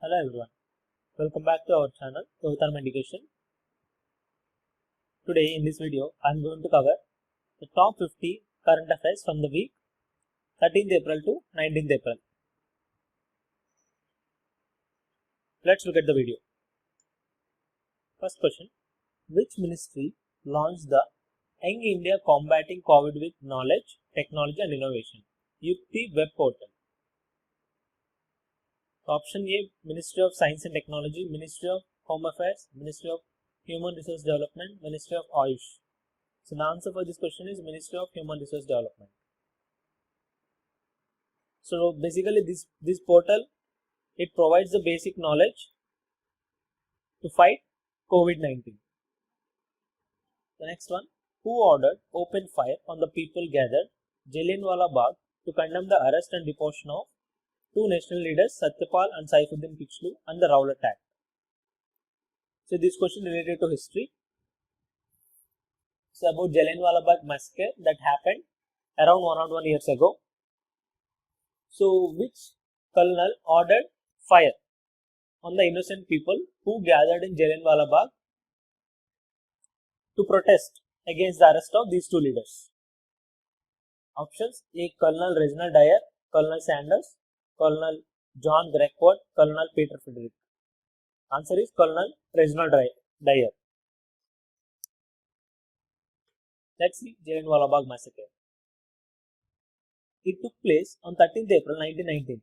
Hello everyone, welcome back to our channel Yogatharma Education. Today in this video I am going to cover the top 50 current affairs from the week 13th April to 19th April. Let's look at the video. First question, which ministry launched the Young India Combating COVID with Knowledge, Technology and Innovation Yukti web portal? Option A, Ministry of Science and Technology, Ministry of Home Affairs, Ministry of Human Resource Development, Ministry of Ayush. So the answer for this question is Ministry of Human Resource Development. So basically this portal, it provides the basic knowledge to fight COVID-19. The next one, who ordered open fire on the people gathered Jallianwala Bagh to condemn the arrest and deportation of two national leaders Satyapal and Saifuddin Kichlu and the Rowlatt Act? So this question related to history. So about Jallianwala Bagh massacre that happened around 101 years ago. So which colonel ordered fire on the innocent people who gathered in Jallianwala Bagh to protest against the arrest of these two leaders? Options A, Colonel Reginald Dyer, Colonel Sanders, Colonel John Grequard, Colonel Peter Frederick. Answer is Colonel Reginald Dyer. Let's see Jallianwala Bagh massacre. It took place on 13th April 1919,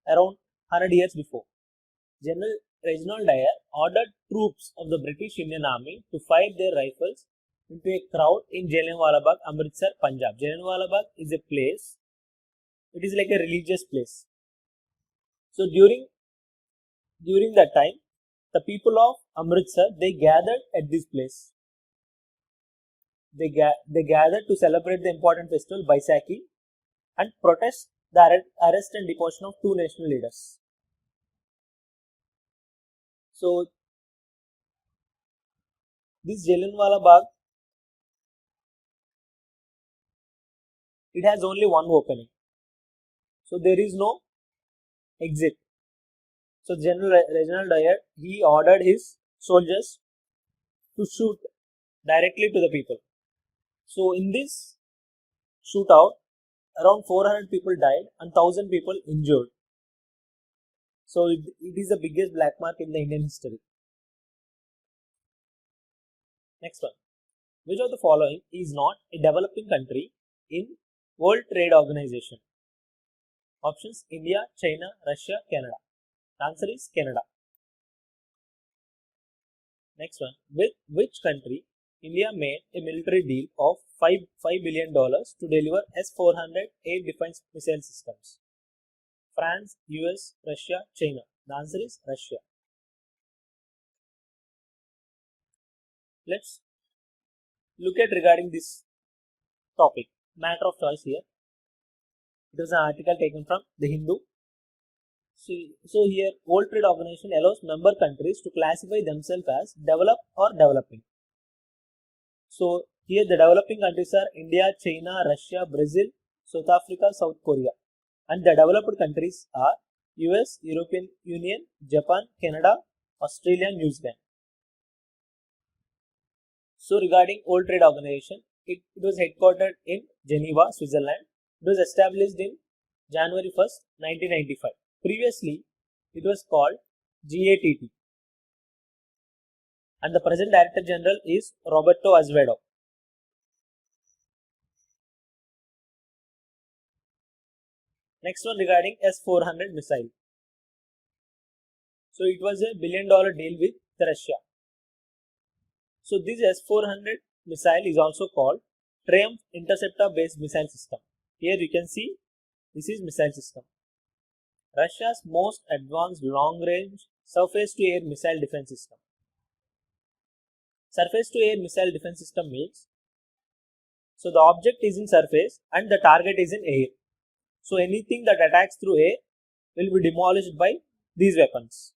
around 100 years before. General Reginald Dyer ordered troops of the British Indian Army to fire their rifles into a crowd in Jallianwala Bagh, Amritsar, Punjab. Jallianwala Bagh is a place, it is like a religious place. So during that time, the people of Amritsar, they gathered at this place. They gathered to celebrate the important festival Baisakhi and protest the arrest and deportation of two national leaders. So this Jallianwala Bagh, it has only one opening. So there is no exit. So General Reginald Dyer, he ordered his soldiers to shoot directly to the people. So in this shootout, around 400 people died and 1000 people injured. So it is the biggest black mark in the Indian history. Next one, which of the following is not a developing country in World Trade Organization? Options: India, China, Russia, Canada. The answer is Canada. Next one, with which country India made a military deal of $5 billion to deliver S-400 air defense missile systems? France, US, Russia, China. The answer is Russia. Let's look at regarding this topic. Matter of choice here. It was an article taken from The Hindu. So here, World Trade Organization allows member countries to classify themselves as developed or developing. So here the developing countries are India, China, Russia, Brazil, South Africa, South Korea. And the developed countries are US, European Union, Japan, Canada, Australia, New Zealand. So regarding World Trade Organization, it was headquartered in Geneva, Switzerland. It was established in January 1st, 1995. Previously, it was called GATT. And the present Director General is Roberto Azevedo. Next one regarding S-400 missile. So it was a $1 billion deal with Russia. So this S-400 missile is also called Triumph Interceptor based missile system. Here you can see this is missile system. Russia's most advanced long-range surface-to-air missile defense system. Surface-to-air missile defense system means, so the object is in surface and the target is in air. So anything that attacks through air will be demolished by these weapons.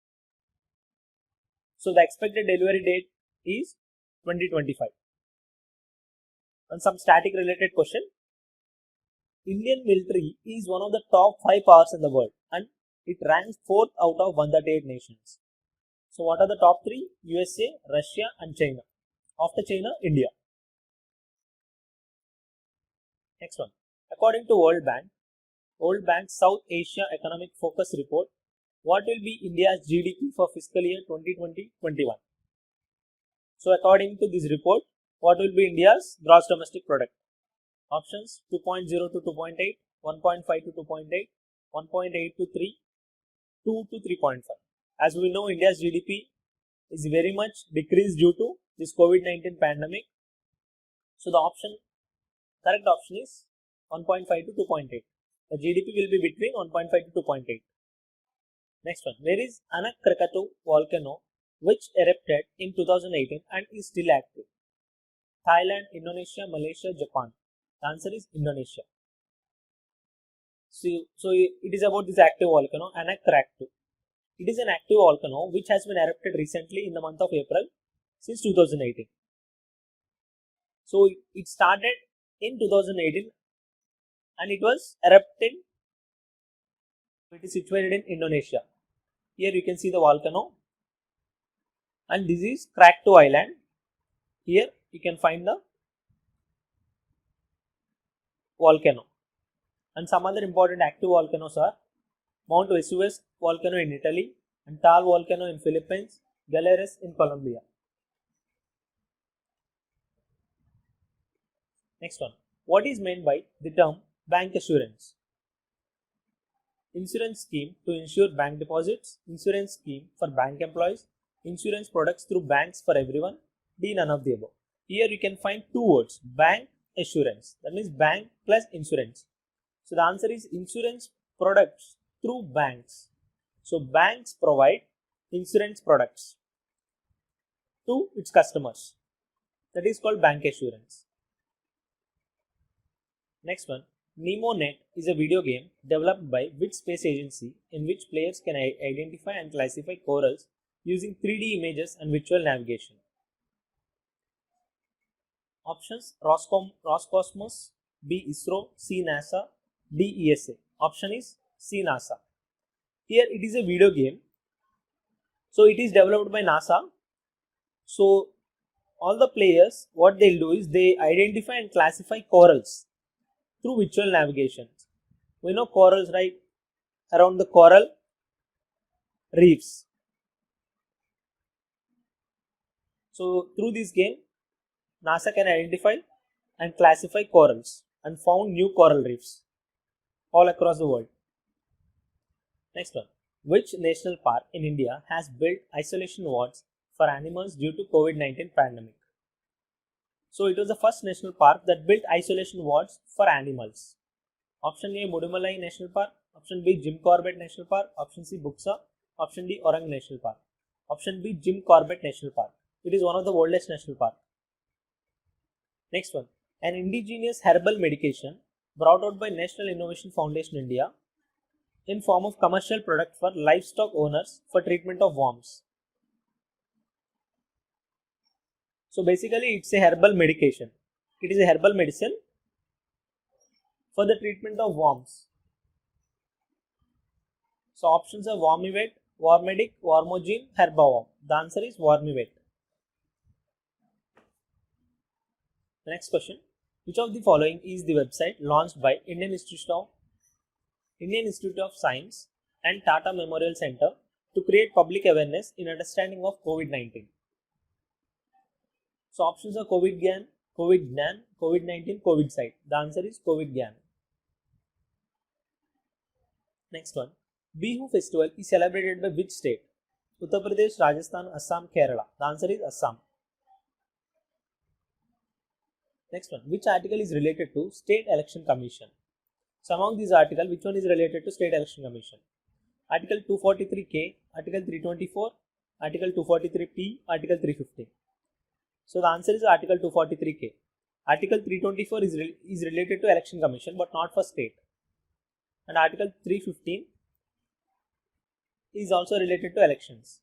So the expected delivery date is 2025. And some static related question. Indian military is one of the top 5 powers in the world, and it ranks 4th out of 138 nations. So what are the top 3? USA, Russia and China. After China, India. Next one. According to World Bank South Asia Economic Focus Report, what will be India's GDP for fiscal year 2020-21? So according to this report, what will be India's gross domestic product? Options 2.0 to 2.8, 1.5 to 2.8, 1.8 to 3, 2 to 3.5. As we know, India's GDP is very much decreased due to this COVID-19 pandemic. So the correct option is 1.5 to 2.8. The GDP will be between 1.5 to 2.8. Next one. Where is Anak Krakatau volcano which erupted in 2018 and is still active? Thailand, Indonesia, Malaysia, Japan. The answer is Indonesia. So it is about this active volcano, Anak Krakatau. It is an active volcano which has been erupted recently in the month of April since 2018. So it started in 2018 and it was erupting. It is situated in Indonesia. Here you can see the volcano and this is Krakatau Island. Here you can find the volcano. And some other important active volcanoes are Mount Vesuvius volcano in Italy and Taal volcano in Philippines, Galeras in Colombia. Next one. What is meant by the term bank assurance? Insurance scheme to insure bank deposits, insurance scheme for bank employees, insurance products through banks for everyone, D, none of the above. Here you can find two words, bank assurance, that means bank plus insurance. So the answer is insurance products through banks. So banks provide insurance products to its customers. That is called bank assurance. Next one. NemoNet is a video game developed by which space agency in which players can identify and classify corals using 3D images and virtual navigation? Options Roscosmos, B ISRO, C NASA, D ESA. Option is C NASA. Here it is a video game. So it is developed by NASA. So all the players, what they'll do is they identify and classify corals through virtual navigation. We know corals, right? Around the coral reefs. So through this game, NASA can identify and classify corals and found new coral reefs all across the world. Next one. Which national park in India has built isolation wards for animals due to COVID-19 pandemic? So it was the first national park that built isolation wards for animals. Option A, Mudumalai National Park. Option B, Jim Corbett National Park. Option C, Buxa. Option D, Orang National Park. Option B, Jim Corbett National Park. It is one of the oldest national parks. Next one. An indigenous herbal medication brought out by National Innovation Foundation India in form of commercial product for livestock owners for treatment of worms. So basically it's a herbal medication. It is a herbal medicine for the treatment of worms. So options are Wormivet, Wormedic, Wormogene, Herbaworm. The answer is Wormivet. The next question. Which of the following is the website launched by Indian Institute of Science and Tata Memorial Center to create public awareness in understanding of COVID-19? So options are COVID-GAN, COVID-GNAN, COVID-19, COVID-Site. The answer is COVID-GAN. Next one. Bihu festival is celebrated by which state? Uttar Pradesh, Rajasthan, Assam, Kerala. The answer is Assam. Next one. Which article is related to State Election Commission? So among these articles, which one is related to State Election Commission? Article 243K, Article 324, Article 243P, Article 350. So the answer is Article 243K. Article 324 is related to Election Commission but not for state. And Article 315 is also related to elections.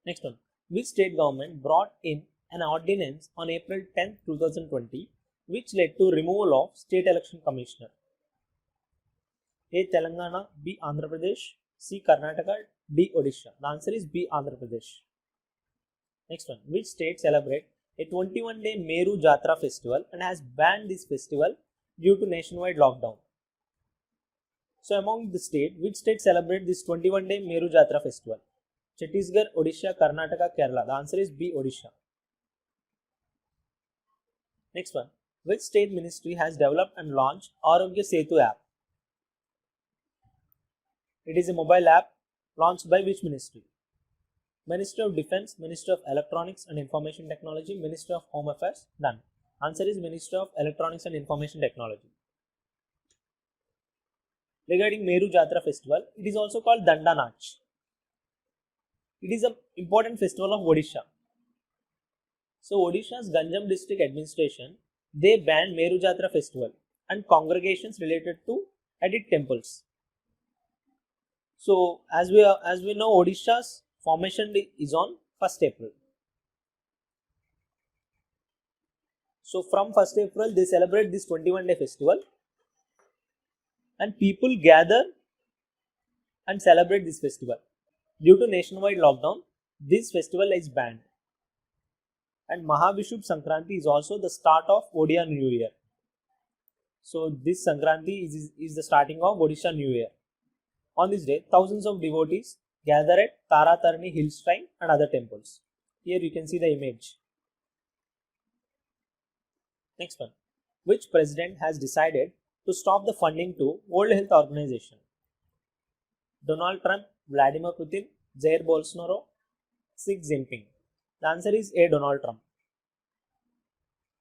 Next one. Which state government brought in an ordinance on April 10, 2020 which led to removal of State Election Commissioner? A. Telangana, B. Andhra Pradesh, C. Karnataka, D. Odisha. The answer is B. Andhra Pradesh. Next one, which state celebrate a 21-day Meru Jatra festival and has banned this festival due to nationwide lockdown? So among the state, which state celebrate this 21-day Meru Jatra festival? Chhattisgarh, Odisha, Karnataka, Kerala. The answer is B. Odisha. Next one, which state ministry has developed and launched Arogya Setu app? It is a mobile app launched by which ministry? Ministry of Defense, Ministry of Electronics and Information Technology, Ministry of Home Affairs. Done. Answer is Ministry of Electronics and Information Technology. Regarding Meru Jatra festival, it is also called Danda Nach. It is an important festival of Odisha. So Odisha's Ganjam district administration, they banned Meru Jatra festival and congregations related to at its temples. So as we know, Odisha's formation is on 1st April. So from 1st April they celebrate this 21-day festival and people gather and celebrate this festival. Due to nationwide lockdown, this festival is banned. And Mahavishub Sankranti is also the start of Odia New Year. So this Sankranti is the starting of Odisha New Year. On this day, thousands of devotees gather at Taratarani Hill Shrine and other temples. Here you can see the image. Next one. Which president has decided to stop the funding to World Health Organization? Donald Trump, Vladimir Putin, Jair Bolsonaro, Xi Jinping. The answer is A. Donald Trump.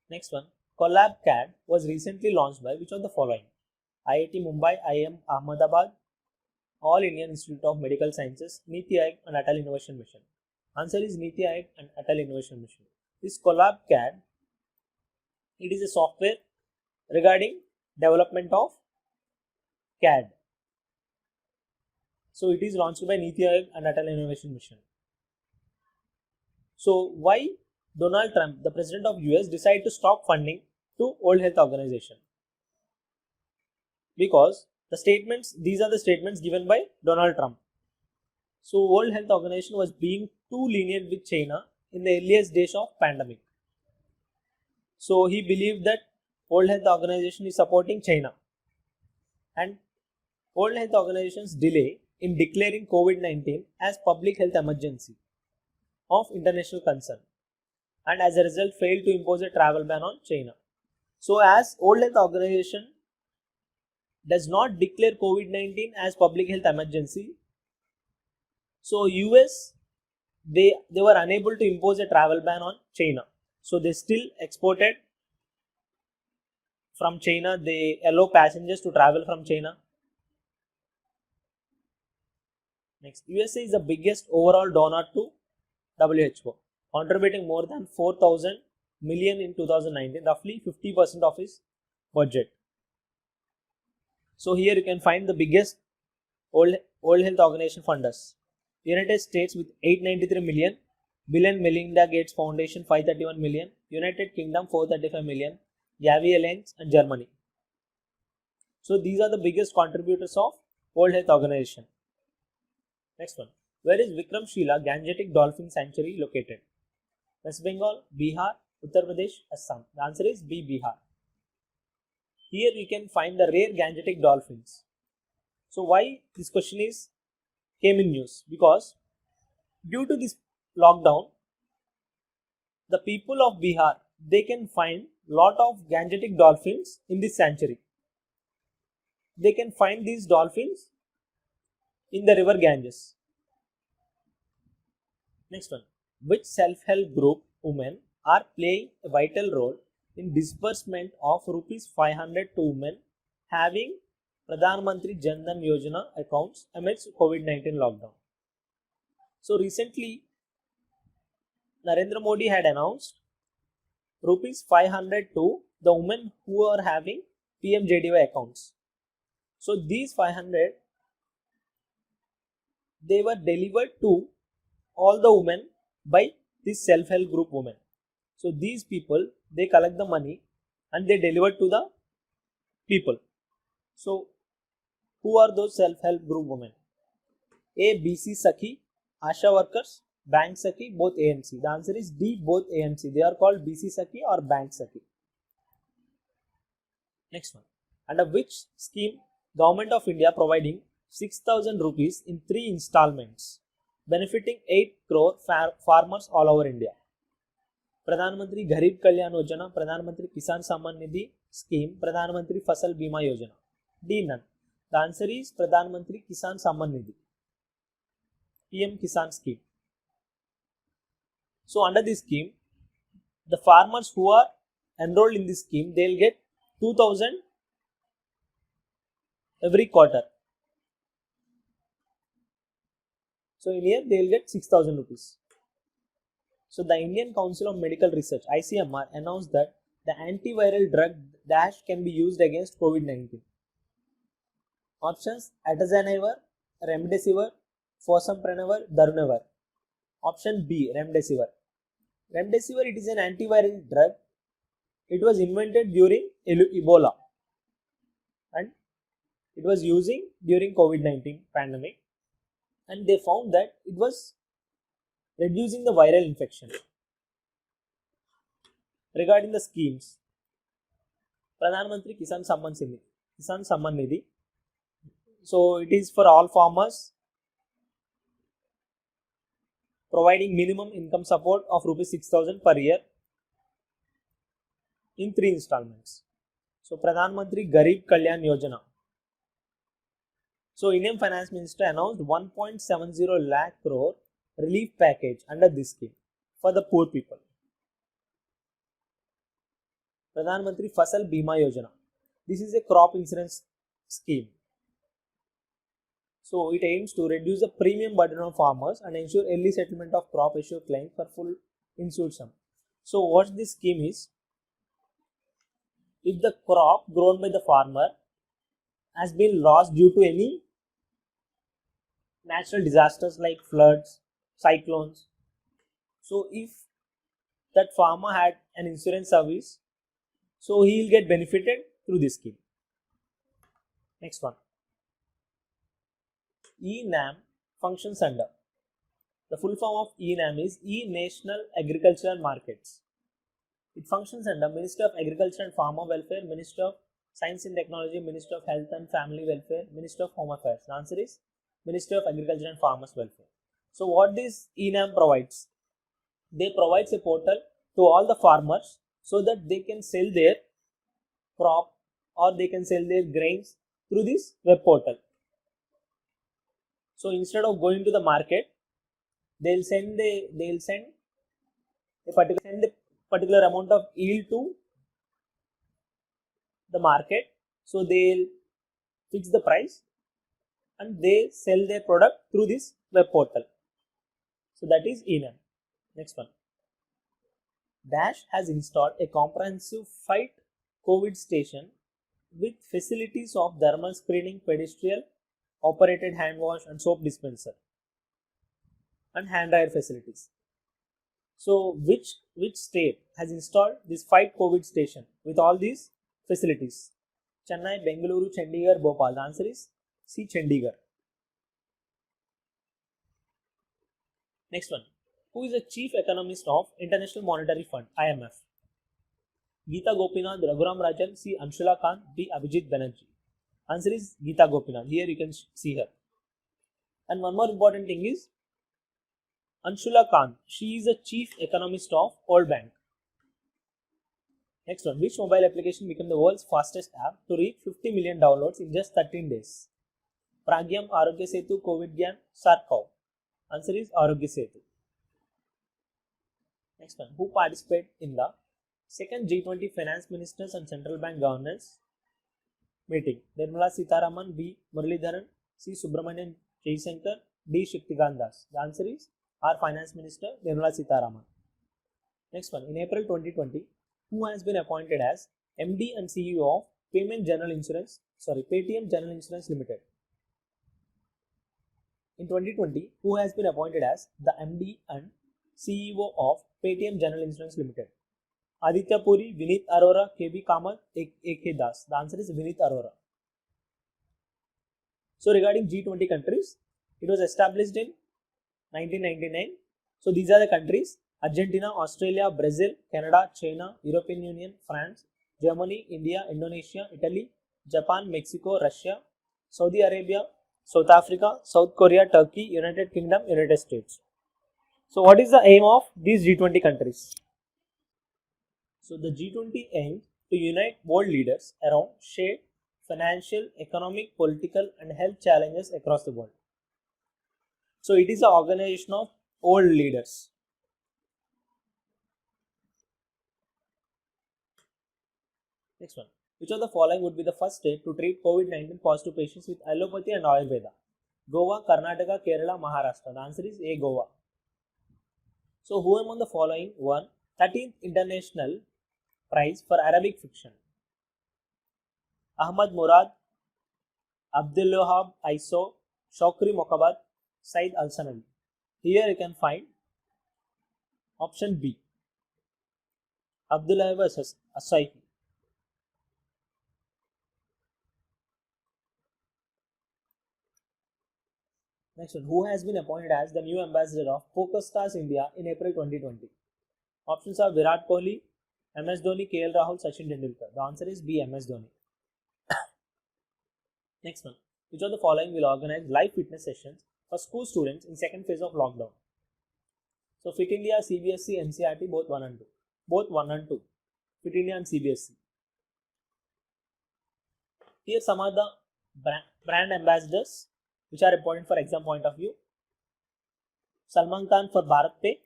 Next one. Collab CAD was recently launched by which of the following? IIT Mumbai, IIM Ahmedabad, All Indian Institute of Medical Sciences, Niti Aayog and Atal Innovation Mission. Answer is Niti Aayog and Atal Innovation Mission. This Collab CAD, it is a software regarding development of CAD. So it is launched by Niti Aayog and Atal Innovation Mission. So why Donald Trump, the president of US, decided to stop funding to World Health Organization? Because these are the statements given by Donald Trump. So World Health Organization was being too lenient with China in the earliest days of pandemic. So he believed that World Health Organization is supporting China. And World Health Organization's delay in declaring COVID-19 as public health emergency of international concern, and as a result failed to impose a travel ban on China. So as World Health Organization does not declare COVID-19 as public health emergency, so US they were unable to impose a travel ban on China. So they still exported from China. They allow passengers to travel from China. Next, USA is the biggest overall donor to WHO, contributing more than 4,000 million in 2019, roughly 50% of its budget. So here you can find the biggest World Health Organization funders. United States with 893 million, Bill and Melinda Gates Foundation 531 million, United Kingdom 435 million, Gavi Alliance and Germany. So these are the biggest contributors of World Health Organization. Next one. Where is Vikramshila Gangetic Dolphin Sanctuary located? West Bengal, Bihar, Uttar Pradesh, Assam. The answer is B. Bihar. Here we can find the rare Gangetic dolphins. So why this question came in news? Because due to this lockdown, the people of Bihar, they can find lot of Gangetic dolphins in this sanctuary. They can find these dolphins in the river Ganges. Next one. Which self-help group women are playing a vital role in disbursement of rupees 500 to women having Pradhan Mantri Jan Dhan Yojana accounts amidst COVID-19 lockdown? So recently, Narendra Modi had announced rupees 500 to the women who are having PMJDY accounts. So these 500, they were delivered to all the women by this self-help group women. So these people, they collect the money and they deliver to the people. So Who are those self-help group women? A. BC Sakhi, Asha workers, Bank Sakhi, both A and C. The answer is D, both A and C. They are called BC Sakhi or Bank Sakhi. Next one. Under which scheme Government of India providing 6,000 rupees in 3 installments, benefiting 8 crore farmers all over India? प्रधानमंत्री गरीब कल्याण योजना, प्रधानमंत्री किसान Samman Nidhi scheme, प्रधानमंत्री फसल बीमा योजना. D, none. The answer is प्रधानमंत्री किसान Samman Nidhi, PM Kisan scheme. So under this scheme, the farmers who are enrolled in this scheme, they will get 2,000 every quarter. So in here they will get 6,000 rupees. So the Indian Council of Medical Research, ICMR, announced that the antiviral drug Dash can be used against COVID-19. Options: Atazanavir, Remdesivir, Fosamprenavir, Darunavir. Option B, Remdesivir. Remdesivir, it is an antiviral drug. It was invented during Ebola and it was using during COVID-19 pandemic, and they found that it was reducing the viral infection. Regarding the schemes, Pradhan Mantri Kisan Samman Nidhi. So it is for all farmers, providing minimum income support of rupees 6,000 per year in 3 installments. So Pradhan Mantri Garib Kalyan Yojana. So Indian Finance Minister announced 1.70 lakh crore relief package under this scheme for the poor people. Pradhan Mantri Fasal Bima Yojana. This is a crop insurance scheme. So it aims to reduce the premium burden on farmers and ensure early settlement of crop issue claims for full insured sum. So what this scheme is, if the crop grown by the farmer has been lost due to any natural disasters like floods, cyclones, so if that farmer had an insurance service, so he will get benefited through this scheme. Next one. E-NAM functions under. The full form of E-NAM is E-National Agricultural Markets. It functions under Ministry of Agriculture and Farmer Welfare, Ministry of Science and Technology, Ministry of Health and Family Welfare, Ministry of Home Affairs. The answer is Ministry of Agriculture and Farmers Welfare. So what this E-NAM provides? They provide a portal to all the farmers so that they can sell their crop or they can sell their grains through this web portal. So instead of going to the market, they'll send a particular amount of yield to the market. So they'll fix the price and they sell their product through this web portal. So that is E-NAM. Next one. Dash has installed a comprehensive fight COVID station with facilities of thermal screening, pedestrian operated hand wash and soap dispenser and hand dryer facilities. So which state has installed this fight COVID station with all these facilities? Chennai, Bengaluru, Chandigarh, Bhopal. The answer is C, Chandigarh. Next one. Who is the chief economist of International Monetary Fund, IMF? Geeta Gopinath, Raghuram Rajan, C, Anshula Kant, D, Abhijit Banerjee. Answer is Geeta Gopinath. Here you can see her. And one more important thing is Anshula Kant. She is the chief economist of World Bank. Next one. Which mobile application became the world's fastest app to reach 50 million downloads in just 13 days? Pragyam, Arogya Setu, Covid Gyan, Sarkov. Answer is Arogya Setu. Next one. Who participated in the second G20 Finance Ministers and Central Bank Governors meeting? Nirmala Sitharaman, B, Muralidharan, C, Subramanian Jaishankar, D, Shaktikant Das. The answer is our Finance Minister Nirmala Sitharaman. Next one. In April 2020, who has been appointed as MD and CEO of Paytm General Insurance Limited? In 2020, who has been appointed as the MD and CEO of Paytm General Insurance Limited? Aditya Puri, Vineet Arora, KB Kamath, AK Das. The answer is Vineet Arora. So regarding G20 countries, it was established in 1999. So these are the countries: Argentina, Australia, Brazil, Canada, China, European Union, France, Germany, India, Indonesia, Italy, Japan, Mexico, Russia, Saudi Arabia, South Africa, South Korea, Turkey, United Kingdom, United States. So what is the aim of these G20 countries? So the G20 aims to unite world leaders around shared financial, economic, political and health challenges across the world. So it is an organization of world leaders. Next one. Which of the following would be the first state to treat COVID-19 positive patients with allopathy and Ayurveda? Goa, Karnataka, Kerala, Maharashtra. The answer is A, Goa. So who among the following won 13th International Prize for Arabic Fiction? Ahmad Murad, Abdulwahab Aiso, Shokri Mokabat, Said Al-Sanawi. Here you can find option B, Abdulwahab Asaifi. Next one. Who has been appointed as the new ambassador of PokerStars India in April 2020? Options are Virat Kohli, MS Dhoni, KL Rahul, Sachin Tendulkar. The answer is B, MS Dhoni. Next one. Which of the following will organize live fitness sessions for school students in second phase of lockdown? So Fit India, CBSE, NCERT, both 1 and 2. Both 1 and 2. Fit India and CBSE. Here some are the brand ambassadors which are important for exam point of view. Salman Khan for Bharat Pay,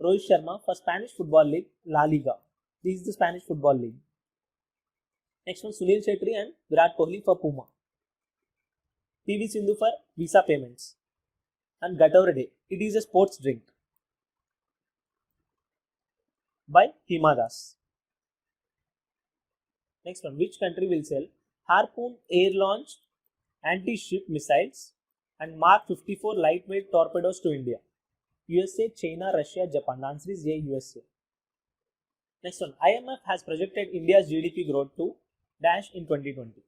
Rohit Sharma for Spanish Football League, La Liga. This is the Spanish Football League. Next one, Sunil Shetty and Virat Kohli for Puma. PV Sindhu for Visa Payments. And Gatorade, it is a sports drink by Hima Das. Next one, which country will sell Harpoon air-launched anti-ship missiles and Mark 54 lightweight torpedoes to India? USA, China, Russia, Japan. The answer is A, USA. Next one, IMF has projected India's GDP growth to dash in 2020.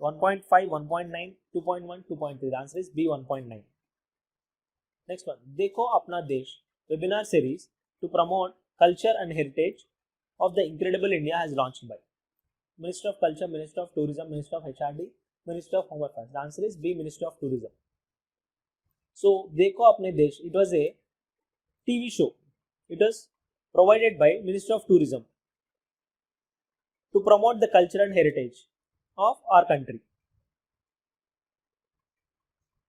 1.5, 1.9, 2.1, 2.3. The answer is B, 1.9. Next one, Dekho Apna Desh webinar series to promote culture and heritage of the Incredible India has launched by Minister of Culture, Minister of Tourism, Minister of HRD, Minister of Home Affairs. The answer is B, Minister of Tourism. So, Dekho Apne Desh, it was a TV show. It was provided by Minister of Tourism to promote the culture and heritage of our country.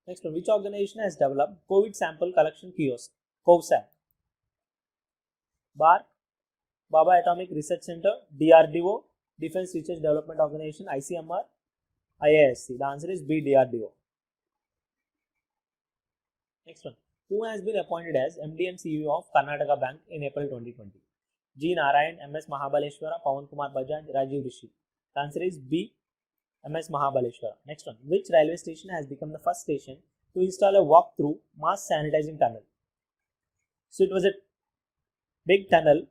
Next one, which organization has developed COVID sample collection kiosk? COVSAT. BARC, Baba Atomic Research Center, DRDO, Defense Research Development Organization, ICMR, IISc. The answer is B, DRDO. Next one, who has been appointed as MD and CEO of Karnataka Bank in April 2020? G. Narayan, MS Mahabaleshwara, Pawan Kumar Bajaj, Rajiv Rishi. The answer is B, MS Mahabaleshwara. Next one, which railway station has become the first station to install a walk-through mass sanitizing tunnel? So it was a big tunnel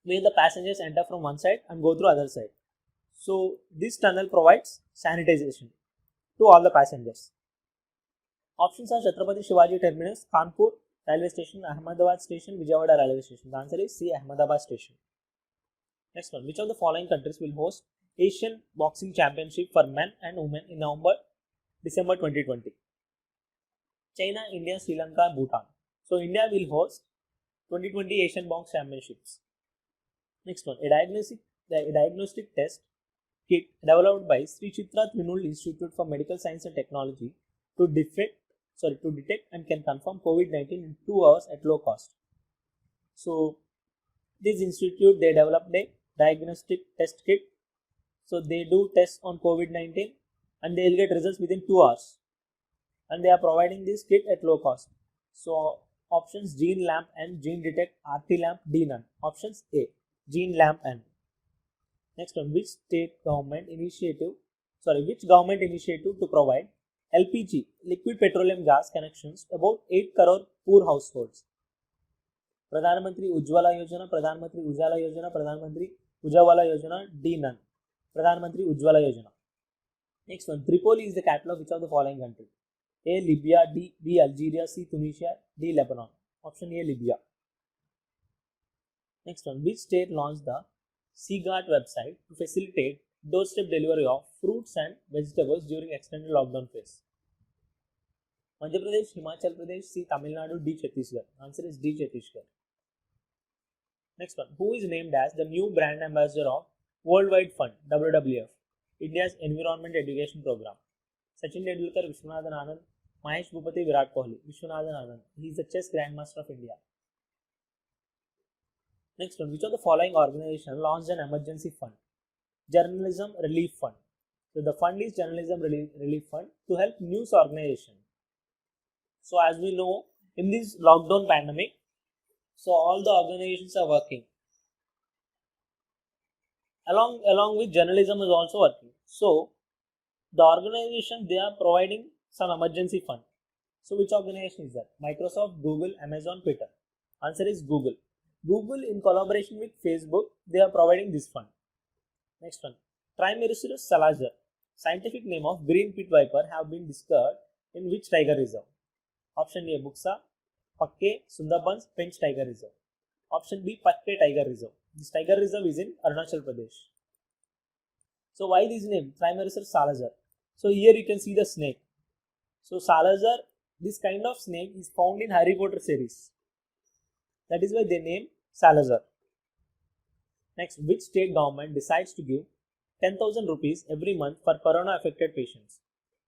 where the passengers enter from one side and go through other side. So this tunnel provides sanitization to all the passengers. Options are Chhatrapati Shivaji Terminus, Kanpur Railway Station, Ahmedabad Station, Vijayawada Railway Station. The answer is C, Ahmedabad Station. Next one, which of the following countries will host Asian Boxing Championship for men and women in December 2020? China, India, Sri Lanka, Bhutan. So India will host 2020 Asian Box Championships. Next one, a diagnostic test kit developed by Sri Chitra Trinul Institute for Medical Science and Technology to detect and can confirm COVID-19 in 2 hours at low cost. So this institute, they developed a diagnostic test kit. So they do tests on COVID-19 and they will get results within 2 hours. And they are providing this kit at low cost. So options Gene Lamp N, Gene Detect, RT Lamp, D none. Options A, Gene Lamp N. Next one, which government initiative to provide LPG, liquid petroleum gas connections about 8 crore poor households? Pradhan Mantri Ujjwala Yojana, Pradhan Mantri Ujjwala Yojana, Pradhan Mantri Ujjwala Yojana, D none. Pradhan Mantri Ujjwala Yojana. Next one, Tripoli is the capital of which of the following country? A. Libya, B. Algeria, C. Tunisia, D. Lebanon. Option A, Libya. Next one, which state launched the Seagate website to facilitate doorstep delivery of fruits and vegetables during extended lockdown phase? Madhya Pradesh, Himachal Pradesh, C. Tamil Nadu, D. Chhattisgarh. Answer is D. Chhattisgarh. Next one, who is named as the new brand ambassador of Worldwide Fund, WWF, India's Environment Education Program? Sachin Tendulkar, Vishwanathan Anand, Mahesh Bhupati, Virat Kohli. Vishwanathan Anand, he is the chess grandmaster of India. Next one, which of the following organization launched an emergency fund? Journalism Relief Fund. So the fund is Journalism Relief Fund to help news organization. So as we know, in this lockdown pandemic, so all the organizations are working. Along with journalism is also working. So the organization, they are providing some emergency fund. So which organization is that? Microsoft, Google, Amazon, Twitter. Answer is Google. Google, in collaboration with Facebook, they are providing this fund. Next one, Trimeresurus salazar, scientific name of green pit viper, have been discovered in which tiger reserve? Option A, Buxa, Pakke, Sundarbans, Pench Tiger Reserve. Option B, Pakke Tiger Reserve. This tiger reserve is in Arunachal Pradesh. So why this name? Trimeresurus salazar. So here you can see the snake. So salazar, this kind of snake is found in Harry Potter series. That is why they name Salazar. Next, which state government decides to give 10,000 rupees every month for corona affected patients?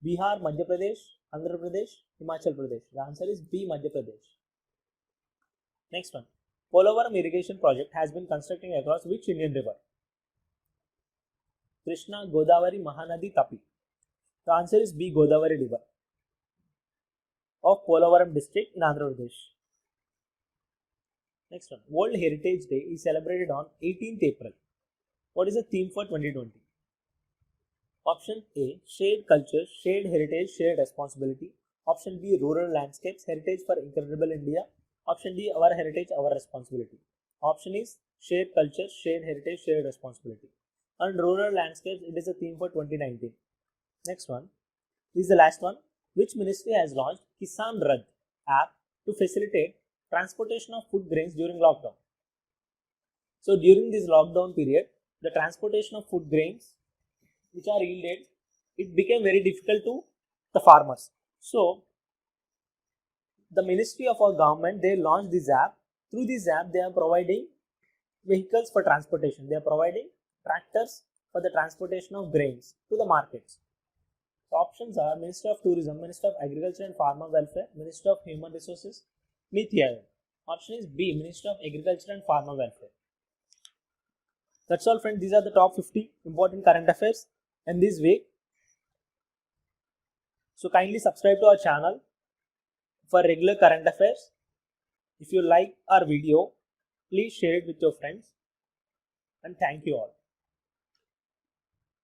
Bihar, Madhya Pradesh, Andhra Pradesh, Himachal Pradesh. The answer is B, Madhya Pradesh. Next one, Polavaram irrigation project has been constructed across which Indian river? Krishna, Godavari, Mahanadi, Tapi. The answer is B, Godavari river of Polavaram district in Andhra Pradesh. Next one, World Heritage Day is celebrated on 18th April. What is the theme for 2020? Option A, shared culture, shared heritage, shared responsibility. Option B, rural landscapes, heritage for incredible India. Option D, our heritage, our responsibility. Option is shared culture, shared heritage, shared responsibility. And rural landscapes, it is a theme for 2019. Next one, this is the last one. Which ministry has launched Kisan Rath app to facilitate transportation of food grains during lockdown? So during this lockdown period, the transportation of food grains which are yielded, it became very difficult to the farmers. So the ministry of our government, they launched this app. Through this app, they are providing vehicles for transportation. They are providing tractors for the transportation of grains to the markets. So options are Minister of Tourism, Minister of Agriculture and Farmer Welfare, Minister of Human Resources, Niti Aayog. Option is B, Minister of Agriculture and Farmer Welfare. That's all, friends. These are the top 50 important current affairs in this week. So kindly subscribe to our channel for regular current affairs. If you like our video, please share it with your friends. And thank you all.